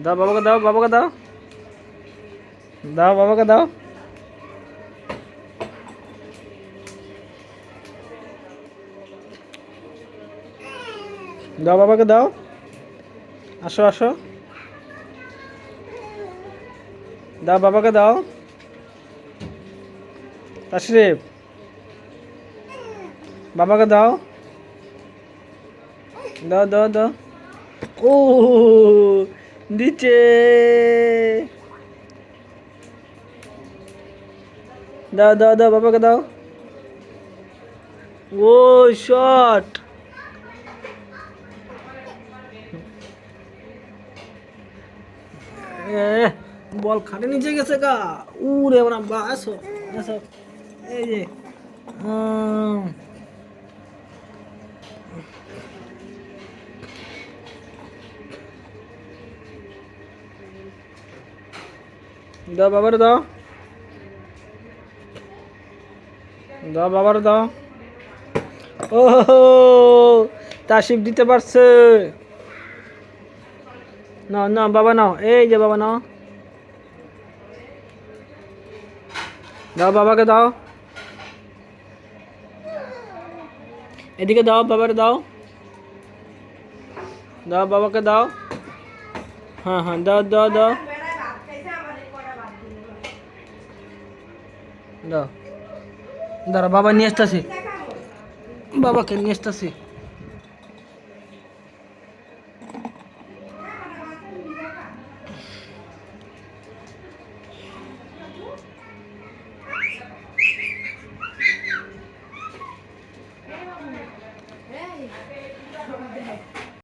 দাও বাবাকে দাও, বাবাকে দাও, দাও বাবাকে দাও। দাও বাবাকে দাও। আসো আসো, দাও বাবাকে দাও। তাশরিফ, বাবাকে দাও, দাও দাও দাও। ও দিচ্ছে, দাও দাও দাও বাবাকে দাও। ও শট, বল খাটে নিচে গেছে গা। উরে আমার আব্বা, আসো আসো, এই যে দাও বাবার দাও, দাও বাবার দাও। ও তাশরিফ দিতে পারছে। নাও নাও বাবা নাও, এই যে বাবা নাও, দাও বাবাকে দাও। এদিকে দাও, বাবার দাও, দাও বাবাকে দাও। হ্যাঁ হ্যাঁ, দাও দাও দাও দাও। দাঁড়া বাবা নিয়ে আসতেছি, বাবাকে নিয়ে আসতেছি।